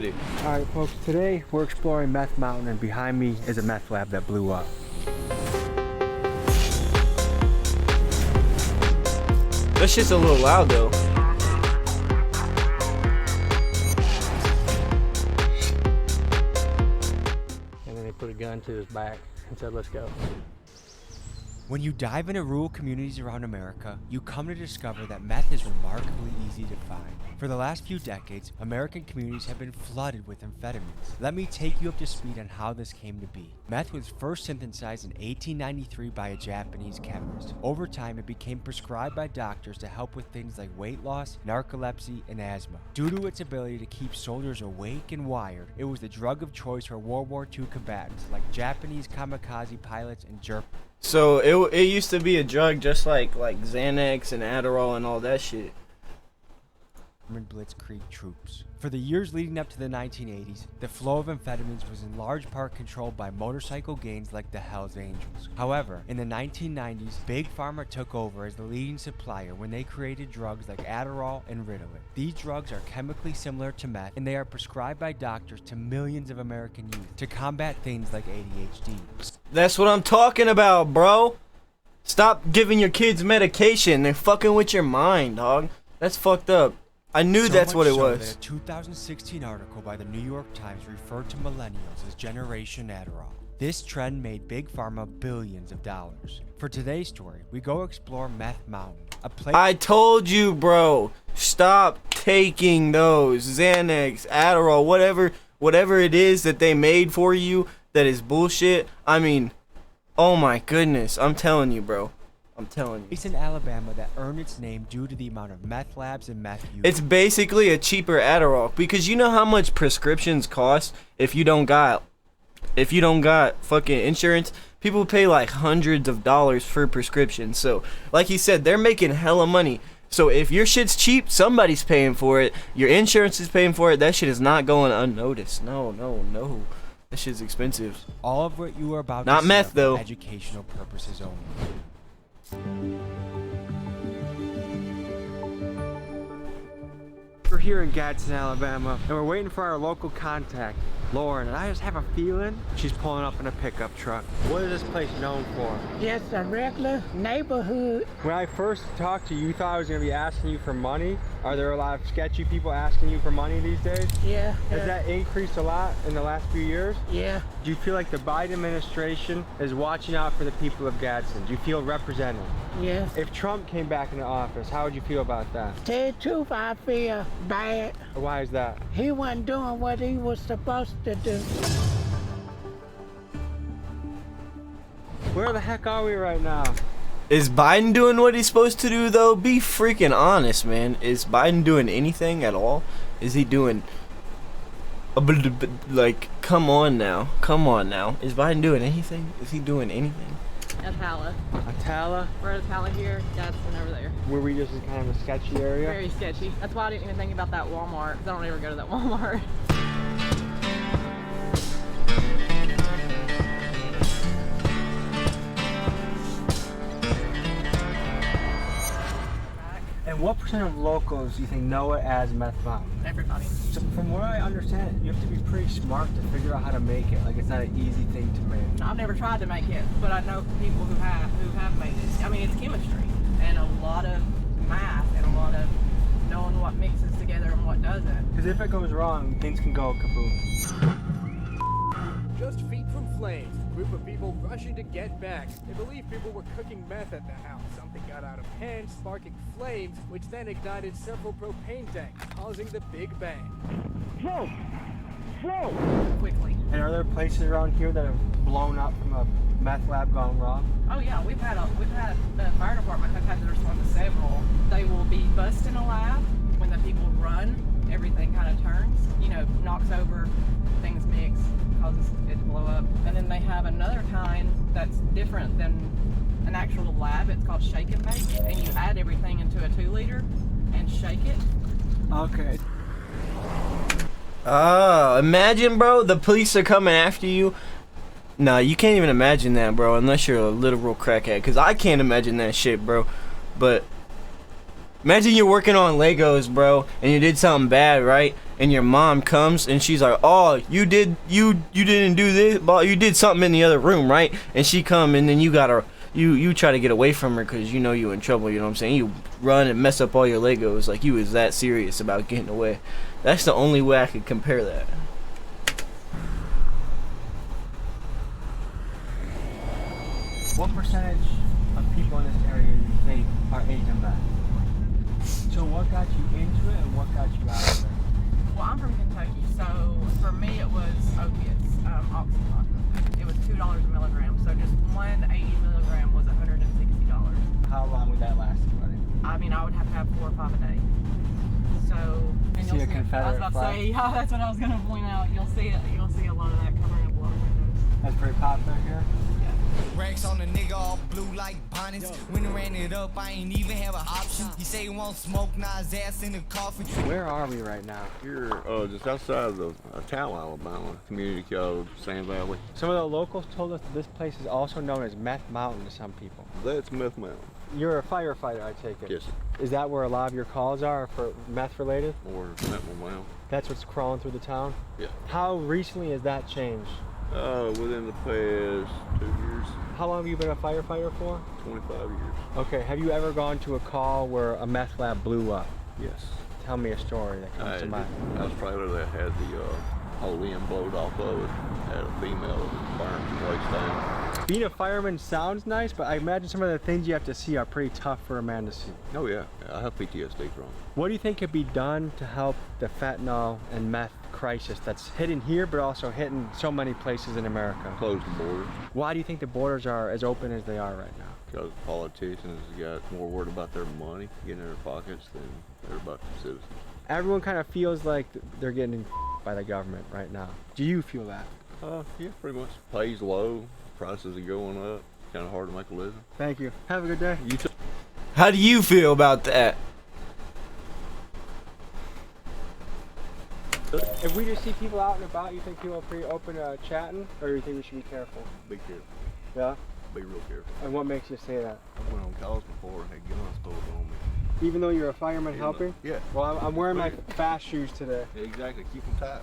Alright folks, today we're exploring Meth Mountain and behind me is a meth lab that blew up. That's just a little loud though. And then they put a gun to his back and said, let's go. When you dive into rural communities around America, you come to discover that meth is remarkably easy to find. For the last few decades, American communities have been flooded with amphetamines. Let me take you up to speed on how this came to be. Meth was first synthesized in 1893 by a Japanese chemist. Over time, it became prescribed by doctors to help with things like weight loss, narcolepsy, and asthma. Due to its ability to keep soldiers awake and wired, it was the drug of choice for World War II combatants like Japanese kamikaze pilots and German. So it used to be a drug just like Xanax and Adderall and all that shit. Blitzkrieg troops. For the years leading up to the 1980s, the flow of amphetamines was in large part controlled by motorcycle gangs like the Hells Angels. However, in the 1990s, Big Pharma took over as the leading supplier when they created drugs like Adderall and Ritalin. These drugs are chemically similar to meth, and they are prescribed by doctors to millions of American youth to combat things like ADHD. That's what I'm talking about, bro. Stop giving your kids medication. They're fucking with your mind, dog. That's fucked up. I knew that's what it was. That a 2016 article by the New York Times referred to millennials as Generation Adderall. This trend made Big Pharma billions of dollars. For today's story, we go explore Meth Mountain, a place— I told you, bro. Stop taking those Xanax, Adderall, whatever it is that they made for you that is bullshit. I mean, oh my goodness. I'm telling you, bro. I'm telling you. It's in Alabama that earned its name due to the amount of meth labs and meth use. It's basically a cheaper Adderall because you know how much prescriptions cost if you don't got fucking insurance. People pay like hundreds of dollars for prescriptions. So, like he said, they're making hella money. So if your shit's cheap, somebody's paying for it. Your insurance is paying for it. That shit is not going unnoticed. No. That shit's expensive. All of what you are about not to meth see though. For educational purposes only. We're here in Gadsden, Alabama, and we're waiting for our local contact, Lauren, and I just have a feeling she's pulling up in a pickup truck. What is this place known for? Just a regular neighborhood. When I first talked to you, you thought I was going to be asking you for money. Are there a lot of sketchy people asking you for money these days? Yeah. Has that increased a lot in the last few years? Yeah. Do you feel like the Biden administration is watching out for the people of Gadsden? Do you feel represented? Yes. If Trump came back into office, how would you feel about that? Tell you the truth, I feel bad. Why is that? He wasn't doing what he was supposed to do. Where the heck are we right now? Is Biden doing what he's supposed to do though? Be freaking honest, man. Is Biden doing anything at all? Is he doing like come on now? Is Biden doing anything? Is he doing anything? Atala. Atala? We're at Atala here, Gadsden over there. Were we just in kind of a sketchy area? Very sketchy. That's why I didn't even think about that Walmart, because I don't ever go to that Walmart. And what percent of locals do you think know it as Meth Mountain? Everybody. So from what I understand, you have to be pretty smart to figure out how to make it. Like it's not an easy thing to make. I've never tried to make it, but I know people who have made it. I mean, it's chemistry and a lot of math and a lot of knowing what mixes together and what doesn't. Because if it goes wrong, things can go kaboom. Just feet from flames, a group of people rushing to get back. They believe people were cooking meth at the house. Something got out of hand, sparking flames, which then ignited several propane tanks, causing the Big Bang. Whoa! Whoa! Quickly. And are there places around here that have blown up from a meth lab gone wrong? Oh yeah, we've had the fire department have had to respond to several. They will be busting a lab when the people run. Everything kind of turns, knocks over, things mix, causes it to blow up. And then they have another kind that's different than an actual lab. It's called shake and bake, and you add everything into a 2-liter and shake it. Okay. Imagine, bro, the police are coming after you. Nah, you can't even imagine that, bro, unless you're a literal crackhead. Because I can't imagine that shit, bro. But Imagine you're working on Legos, bro, and you did something bad, right? And your mom comes and she's like, "Oh, you didn't do this, but you did something in the other room, right?" And she come and then you try to get away from her because you know you in trouble. You know what I'm saying? You run and mess up all your Legos like you was that serious about getting away. That's the only way I could compare that. What percentage of people in this area you think are into meth? So what got you into it and what got you out of it? Well, I'm from Kentucky, so for me it was opiates, Oxycontin. It was $2 a milligram, so just one 80 milligram was $160. How long would that last, buddy? I mean, I would have to have 4 or 5 a day. So, and See a I was Confederate about to flag? say, yeah, that's what I was going to point out. You'll see a lot of that covering up a lot of windows. That's pretty popular here. Racks on the nigga all blue like bonnets. When I ran it up, I ain't even have an option. He say he won't smoke, now his ass in the coffin. Where are we right now? Here, just outside of a town, Alabama, community called Sand Valley. Some of the locals told us that this place is also known as Meth Mountain to some people. That's Meth Mountain. You're a firefighter, I take it. Yes, sir. Is that where a lot of your calls are for meth related? Or Meth Mountain. That's what's crawling through the town? Yeah. How recently has that changed? Within the past 2 years, How long have you been a firefighter for? 25 years. Okay, have you ever gone to a call where a meth lab blew up? Yes. Tell me a story that comes to mind. I was trailer that had the whole end blowed off of it. Had a female that burned from waist down. Being a fireman sounds nice, but I imagine some of the things you have to see are pretty tough for a man to see. Oh yeah, I have PTSD from it. What do you think could be done to help the fentanyl and meth crisis that's hitting here, but also hitting so many places in America? Closed the borders Why do you think the borders are as open as they are right now? because politicians got more worried about their money getting in their pockets than they're about the citizens. Everyone kind of feels like they're getting by the government right now. Do you feel that? Yeah, pretty much. Pay's low, prices are going up. Kind of hard to make a living. Thank you. Have a good day. You too. How do you feel about that? If we just see people out and about, you think people are pretty open to chatting, or do you think we should be careful? Be careful. Yeah? Be real careful. And what makes you say that? I went on calls before and had guns pulled on me. Even though you're a fireman helping? Yeah. Well, I'm wearing my fast shoes today. Exactly. Keep them tight.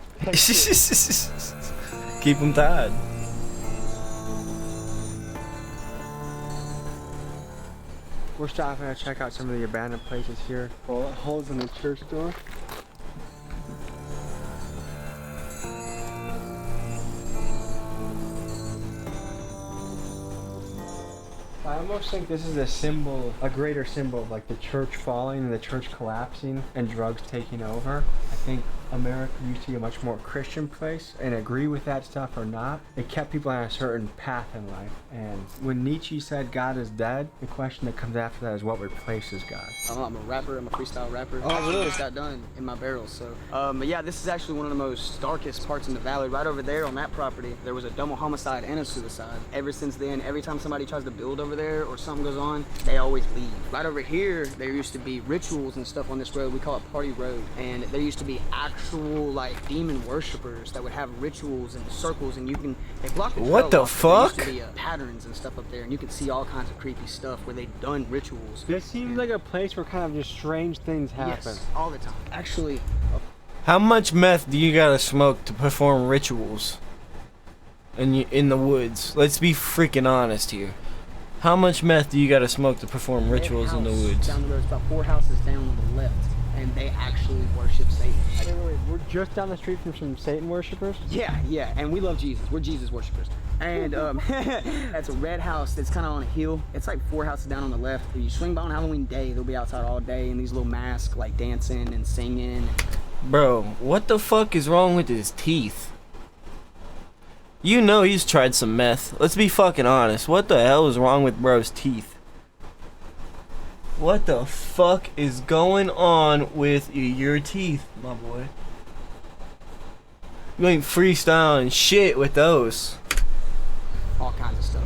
Keep them tied. We're stopping to check out some of the abandoned places here. Bullet holes in the church door. I almost think this is a symbol, a greater symbol of like the church falling and the church collapsing and drugs taking over. I think America used to be a much more Christian place, and agree with that stuff or not, it kept people on a certain path in life. And when Nietzsche said God is dead, the question that comes after that is what replaces God. I'm a rapper, I'm a freestyle rapper. I actually just got done in my barrels, so. But yeah, this is actually one of the most darkest parts in the valley. Right over there on that property, there was a double homicide and a suicide. Ever since then, every time somebody tries to build over there or something goes on, they always leave. Right over here, there used to be rituals and stuff on this road. We call it Party Road. And there used to be actual like demon worshipers that would have rituals and circles, and they block the trail What the off. fuck? There used to be patterns and stuff up there, and you can see all kinds of creepy stuff where they've done rituals. This seems like a place where kind of just strange things happen. Yes, all the time. Actually, How much meth do you gotta smoke to perform rituals in the woods? Let's be freaking honest here. How much meth do you gotta smoke to perform rituals in the house woods? down the road, it's about 4 houses down on the left, and they actually worship Satan. Wait, we're just down the street from some Satan worshippers? Yeah, and we love Jesus. We're Jesus worshipers. And that's a red house that's kind of on a hill. It's like 4 houses down on the left. If you swing by on Halloween day, they'll be outside all day in these little masks, like dancing and singing. Bro, what the fuck is wrong with his teeth? You know he's tried some meth. Let's be fucking honest. What the hell is wrong with bro's teeth? What the fuck is going on with your teeth, my boy? You ain't freestyling shit with those. All kinds of stuff.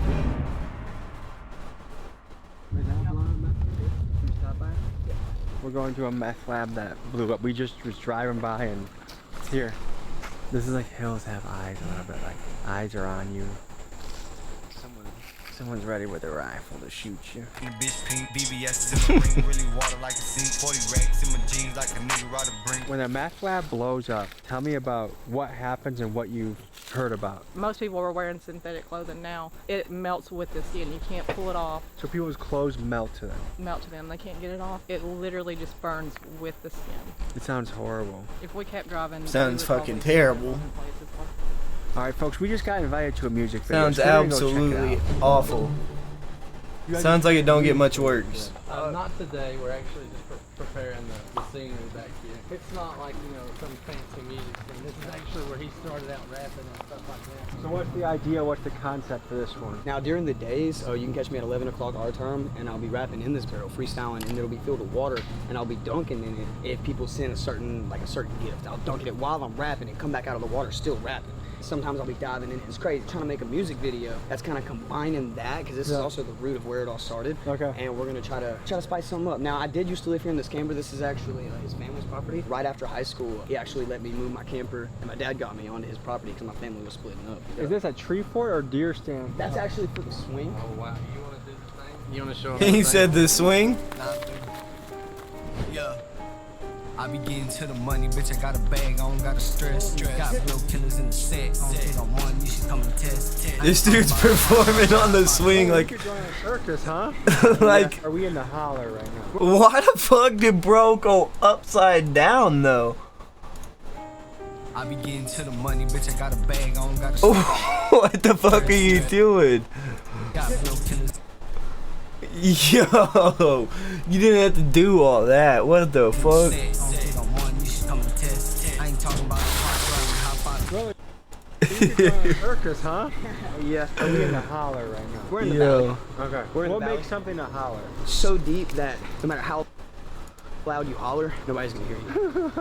We're going to a meth lab that blew up. We just was driving by and it's here. This is like hills have eyes a little bit, like eyes are on you. Someone's ready with a rifle to shoot you. Bitch pink, BBS is in my ring, really water like a sink. 40 racks in my jeans like a nigga ride a brink. When a meth lab blows up, tell me about what happens and what you've heard about. Most people are wearing synthetic clothing now. It melts with the skin. You can't pull it off. So people's clothes melt to them. Melt to them. They can't get it off. It literally just burns with the skin. It sounds horrible. If we kept driving, Sounds we would fucking probably terrible. see places like- All right, folks, we just got invited to a music video. Sounds so we're gonna go check it absolutely out. awful. Sounds like it don't get much worse. Not today. We're actually just preparing the scenery back here. It's not like, you know, some fancy music thing. This is actually where he started out rapping and stuff like that. So what's the idea? What's the concept for this one? Now during the days, you can catch me at 11 o'clock our time, and I'll be rapping in this barrel, freestyling, and it'll be filled with water, and I'll be dunking in it. If people send a certain gift, I'll dunk it while I'm rapping and come back out of the water still rapping. Sometimes I'll be diving in. It's crazy. Trying to make a music video that's kind of combining that, because this is also the root of where it all started. Okay. And we're gonna try to spice something up. Now I did used to live here in this camper. This is actually his family's property. Right after high school, he actually let me move my camper, and my dad got me onto his property because my family was splitting up. Is this a tree fort or deer stand? That's actually for the swing. Oh wow, you want to do the thing? You want to show him? He said the swing. Yeah. I be getting to the money, bitch. I got a bag, I don't got to stress. Got real killers in the set. I don't think I'm one, you should come and test. This dude's performing on the swing like. You're joining a circus, huh? Like. Are we in the holler right now? Why the fuck did bro go upside down though? I be getting to the money, bitch. I got a bag, I don't got to stress. What the fuck are you doing? Got real killers. Yo, you didn't have to do all that. What the fuck? Really? You're joining a circus, huh? Yes. Are we in the holler right now? We're in the valley. Okay. We're in What the valley. makes something a holler? So deep that no matter how loud you holler, nobody's gonna hear you.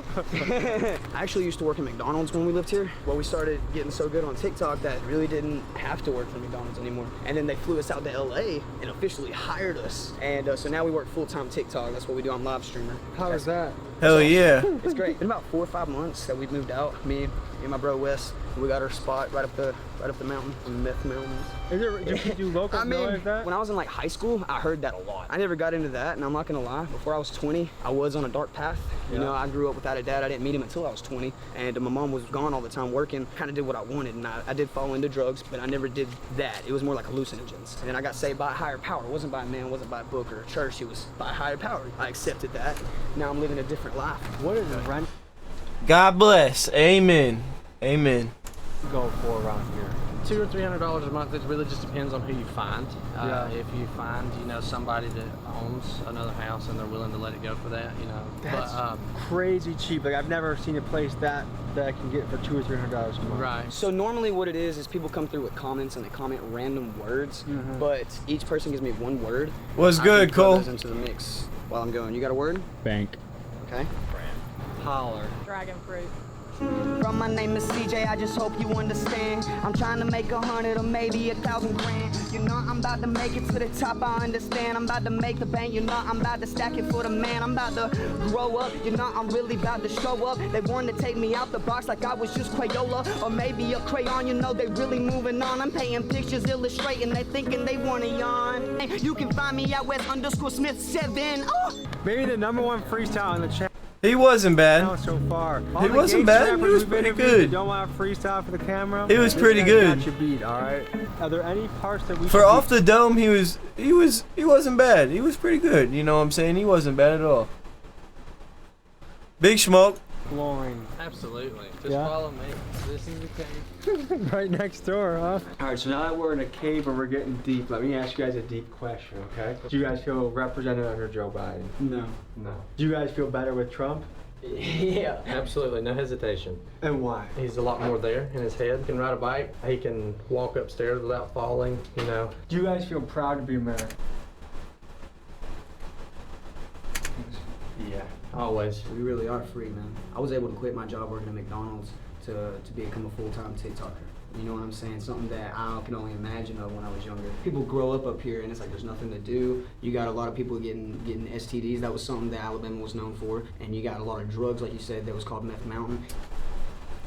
I actually used to work at McDonald's when we lived here. Well, we started getting so good on TikTok that really didn't have to work for McDonald's anymore. And then they flew us out to LA and officially hired us. And so now we work full-time TikTok. That's what we do. I'm live streamer. How is that? Hell yeah. It's great. Been about 4 or 5 months that we've moved out. Me and my bro Wes. We got our spot right up the mountain, the Meth Mountains. Do locals know that? When I was in like high school, I heard that a lot. I never got into that, and I'm not gonna lie. Before I was 20, I was on a dark path. You know, I grew up without a dad. I didn't meet him until I was 20, and my mom was gone all the time working. Kind of did what I wanted, and I did fall into drugs, but I never did that. It was more like hallucinogens. And then I got saved by a higher power. It wasn't by a man, it wasn't by a book or a church. It was by a higher power. I accepted that. Now I'm living a different life. What is rent God bless. Amen. Amen. go for around here? $200 or $300 a month. It really just depends on who you find. If you find, you know, somebody that owns another house and they're willing to let it go for that, you know. That's crazy cheap. Like I've never seen a place that I can get for $200 or $300 a month. Right. So normally what it is people come through with comments and they comment random words, but each person gives me one word. What's good, I can throw Cole? those into the mix while I'm going. You got a word? Bank. Okay. Holler. Dragon fruit. Bro, my name is CJ, I just hope you understand. I'm trying to make 100 or maybe 1,000 grand. You know I'm about to make it to the top, I understand. I'm about to make the bank, you know I'm about to stack it for the man. I'm about to grow up, you know I'm really about to show up. They want to take me out the box like I was just Crayola or maybe a crayon, you know they really moving on. I'm painting pictures, illustrating, they thinking they want to yawn. Hey, you can find me at Wes_Smith7. Oh! Maybe the #1 freestyle in the chat. He wasn't bad. So far. He wasn't bad. He was pretty good. Don't want to freestyle for the camera. He was pretty good. Got you beat, all right. Are there any parts that we For off the dome, he wasn't bad. He was pretty good. You know what I'm saying? He wasn't bad at all. Big Smoke. Flooring. Absolutely. Just follow me. This is the cave. Right next door, huh? All right, so now that we're in a cave and we're getting deep, let me ask you guys a deep question, okay? Do you guys feel represented under Joe Biden? No. No. Do you guys feel better with Trump? Yeah. Absolutely, no hesitation. And why? He's a lot more there in his head. He can ride a bike. He can walk upstairs without falling, you know. Do you guys feel proud to be American? Yeah. Always. We really are free, man. I was able to quit my job working at McDonald's to become a full-time TikToker. You know what I'm saying? Something that I can only imagine of when I was younger. People grow up here and it's like there's nothing to do. You got a lot of people getting STDs. That was something that AlaBaMa was known for. And you got a lot of drugs, like you said, that was called Meth Mountain.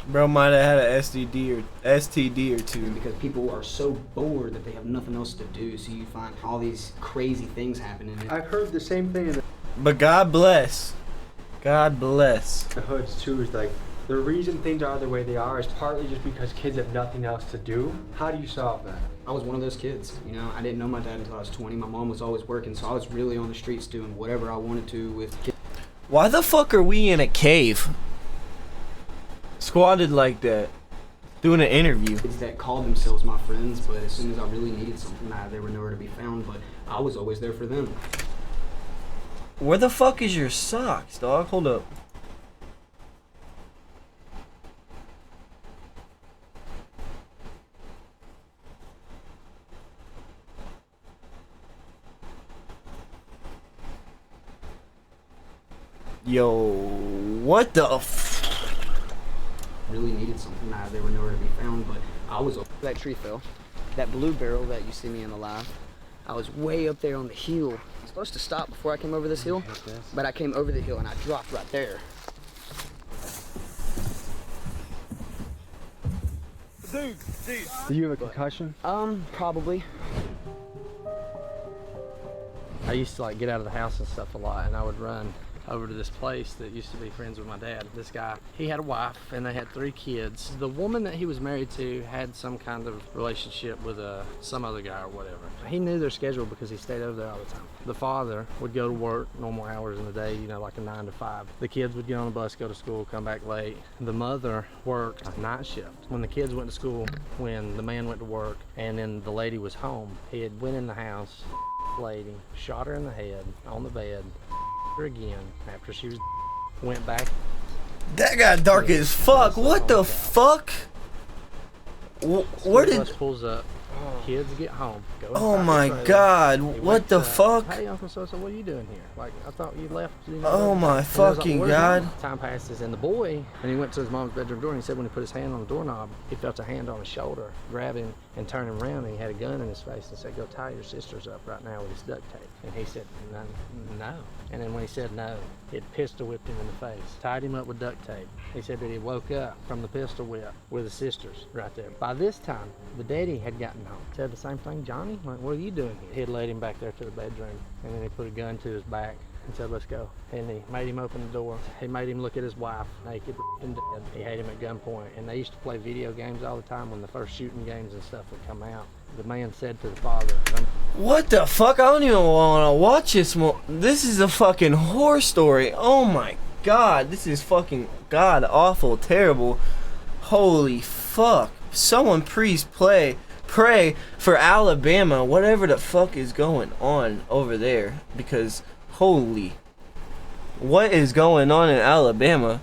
Bro might have had a STD or two. Because people are so bored that they have nothing else to do, so you find all these crazy things happening. I've heard the same thing in But God bless. God bless. the hoods too. Is like the reason things are the way they are is partly just because kids have nothing else to do. How do you solve that? I was one of those kids, you know. I didn't know my dad until I was 20. My mom was always working, so I was really on the streets doing whatever I wanted to with kids. Why the fuck are we in a cave? Squatted like that. Doing an interview. Kids that called themselves my friends, but as soon as I really needed something, they were nowhere to be found, but I was always there for them. Where the fuck is your socks, dog? Hold up. Yo, what the Really needed something, they were nowhere to be found, but I was that tree fell. That blue barrel that you see me in the live, I was way up there on the hill. I was supposed to stop before I came over this hill, but I came over the hill and I dropped right there. Do you have a concussion? Probably. I used to like get out of the house and stuff a lot, and I would run over to this place that used to be friends with my dad. This guy, he had a wife and they had 3 kids. The woman that he was married to had some kind of relationship with some other guy or whatever. He knew their schedule because he stayed over there all the time. The father would go to work normal hours in the day, you know, like a 9 to 5. The kids would get on the bus, go to school, come back late. The mother worked a night shift. When the kids went to school, when the man went to work, and then the lady was home, he had went in the house, lady, shot her in the head, on the bed, her again after she went back. That got dark as fuck. What the fuck? Where did? Bus pulls up. Kids get home. Go Oh inside my the trailer. God! He What wakes the up. fuck? Hey, Uncle So-so, what are you doing here? Like, I thought you left. You know, Oh my and I was like, fucking "Where's God!" Mom?" Time passes, and the boy, and he went to his mom's bedroom door, and he said when he put his hand on the doorknob, he felt a hand on his shoulder, grab him and turn him around, and he had a gun in his face and said, "Go tie your sisters up right now with this duct tape." And he said, "No." And then when he said no, it pistol whipped him in the face, tied him up with duct tape. He said that he woke up from the pistol whip with his sisters right there. By this time, the daddy had gotten home. Said the same thing, "Johnny, like, what are you doing here?" He had led him back there to the bedroom, and then he put a gun to his back and said, "Let's go." And he made him open the door. He made him look at his wife, naked and dead. He had him at gunpoint, and they used to play video games all the time when the first shooting games and stuff would come out. The man said to the father, What the fuck? I don't even want to watch this more. This is a fucking horror story. Oh my God. This is fucking god awful, terrible. Holy fuck. Someone please pray for AlaBaMa, whatever the fuck is going on over there. Because, holy. What is going on in AlaBaMa?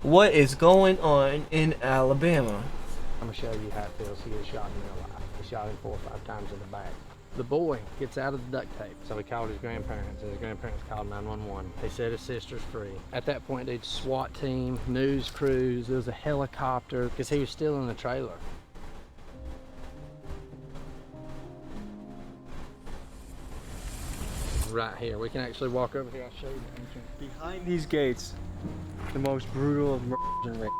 What is going on in AlaBaMa? I'm gonna show you how it feels to get shot in real life. He shot him 4 or 5 times in the back. The boy gets out of the duct tape, so he called his grandparents, and his grandparents called 911. They set his sister's free. At that point, they'd SWAT team, news crews, there was a helicopter, because he was still in the trailer. Right here, we can actually walk over here. I'll show you the entrance. Behind these gates, the most brutal of murders and rape.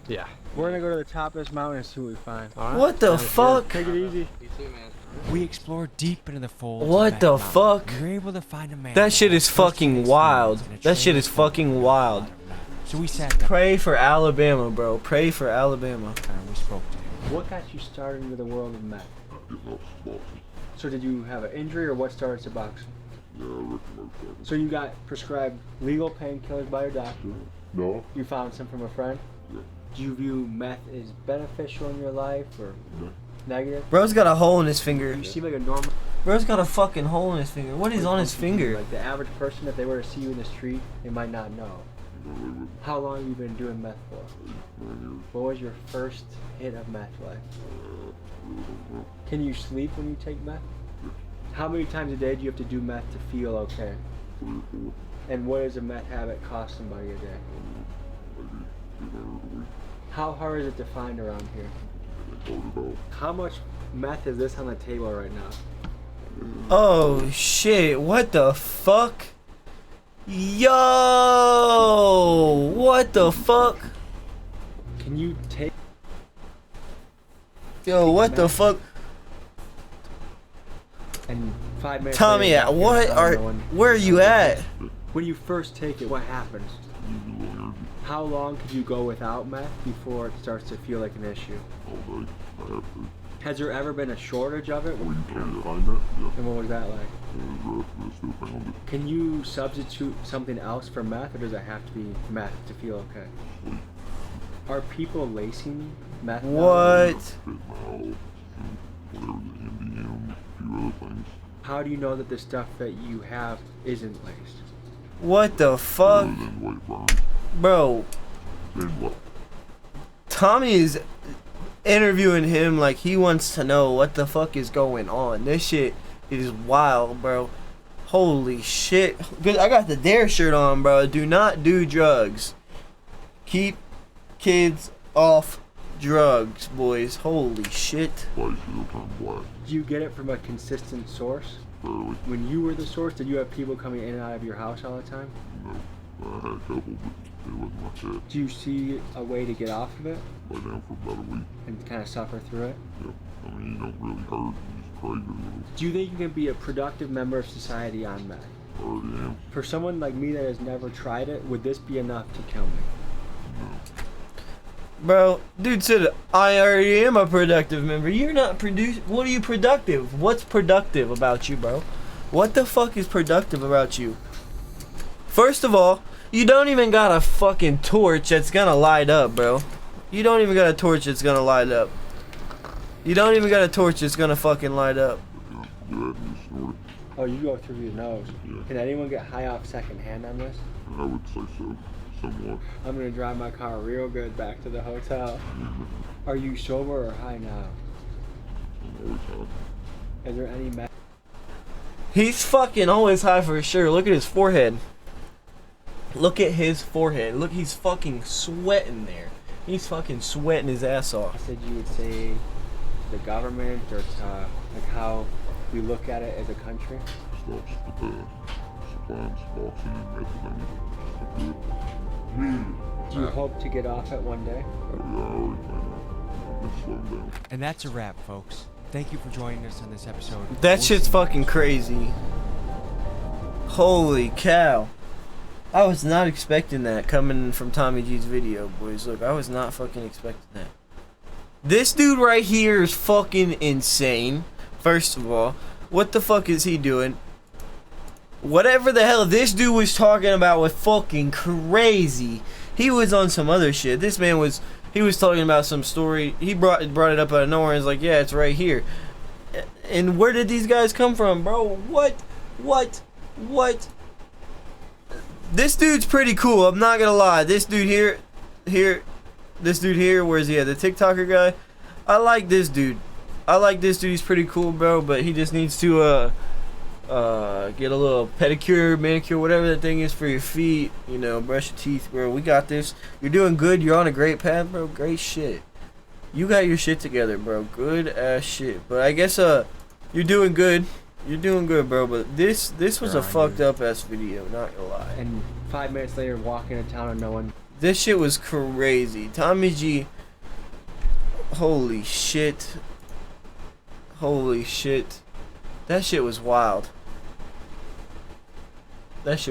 Yeah. We're gonna go to the top of this mountain and see what we find. All right. What the Sounds fuck? Take it easy. You too, man. We explored deep into the folds. What of the Back fuck? Mountain. We were able to find a man. That shit is with first-hand fucking wild. experience in a That shit trailer is fucking wild. So we sat down Pray for AlaBaMa, bro. Pray for AlaBaMa. and we spoke to him. What got you started into the world of meth? So did you have an injury or what started to boxing? So you got prescribed legal painkillers by your doctor? No. You found some from a friend? Do you view meth as beneficial in your life or negative? Bro's got a hole in his finger. You seem like a normal. Bro's got a fucking hole in his finger. What is on his finger? Like the average person, if they were to see you in the street, they might not know. How long have you been doing meth for? What was your first hit of meth like? Can you sleep when you take meth? How many times a day do you have to do meth to feel okay? And what does a meth habit cost somebody a day? How hard is it to find around here? How much meth is this on the table right now? Oh shit, what the fuck? Yo! What the fuck? Can you take? Yo, what the fuck? And 5 minutes. Tommy, later, where are you at? When you first take it, what happens? How long could you go without meth before it starts to feel like an issue? Has there ever been a shortage of it? And what was that like? Can you substitute something else for meth, or does it have to be meth to feel okay? Are people lacing meth? What? How do you know that the stuff that you have isn't laced? What the fuck? Bro. Tommy is interviewing him like he wants to know what the fuck is going on. This shit is wild, bro. Holy shit. I got the Dare shirt on, bro. Do not do drugs. Keep kids off drugs, boys. Holy shit. Do you get it from a consistent source? When you were the source, did you have people coming in and out of your house all the time? No, I had a couple, but it wasn't like that. Do you see a way to get off of it? Lay down for about a week. And kind of suffer through it? Yep. I mean, you don't really hurt. You just crave it a little. Do you think you can be a productive member of society on meth? I already am. For someone like me that has never tried it, would this be enough to kill me? No. Bro, dude said, I already am a productive member. You're not what are you productive? What's productive about you, bro? What the fuck is productive about you? First of all, you don't even got a fucking torch that's gonna light up, bro. You don't even got a torch that's gonna light up. You don't even got a torch that's gonna fucking light up. Oh, you go through your nose. Yeah. Can anyone get high off secondhand on this? I would say so. Somewhat. I'm gonna drive my car real good back to the hotel. Are you sober or high now? I'm always high. Is there any He's fucking always high for sure. Look at his forehead. Look at his forehead. Look, he's fucking sweating there. He's fucking sweating his ass off. I said you would say the government or to, like how we look at it as a country? Stops supplying Suboxone and methadone. Do you hope to get off it one day? Oh yeah, I already plan on it. It's slowed down. And that's a wrap, folks. Thank you for joining us on this episode. That shit's fucking crazy. Holy cow. I was not expecting that coming from Tommy G's video, boys. Look, I was not fucking expecting that. This dude right here is fucking insane. First of all, what the fuck is he doing? Whatever the hell this dude was talking about was fucking crazy. He was on some other shit. This man was, he was talking about some story. He brought it up out of nowhere and was like, yeah, it's right here. And where did these guys come from, bro? What? This dude's pretty cool. I'm not gonna lie. This dude this dude here, where's he at? The TikToker guy. I like this dude. He's pretty cool, bro. But he just needs to get a little pedicure, manicure, whatever that thing is for your feet. You know, brush your teeth, bro. We got this. You're doing good. You're on a great path, bro. Great shit. You got your shit together, bro. Good ass shit. But I guess you're doing good. You're doing good, bro. But this was a fucked up ass video. Not gonna lie. And 5 minutes later, walking into town and no one. This shit was crazy. Tommy G. Holy shit. That shit was wild. That's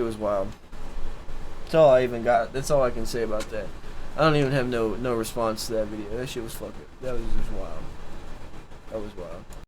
all I even got. That's all I can say about that. I don't even have no response to that video. That shit was fucking. That was just wild. That was wild.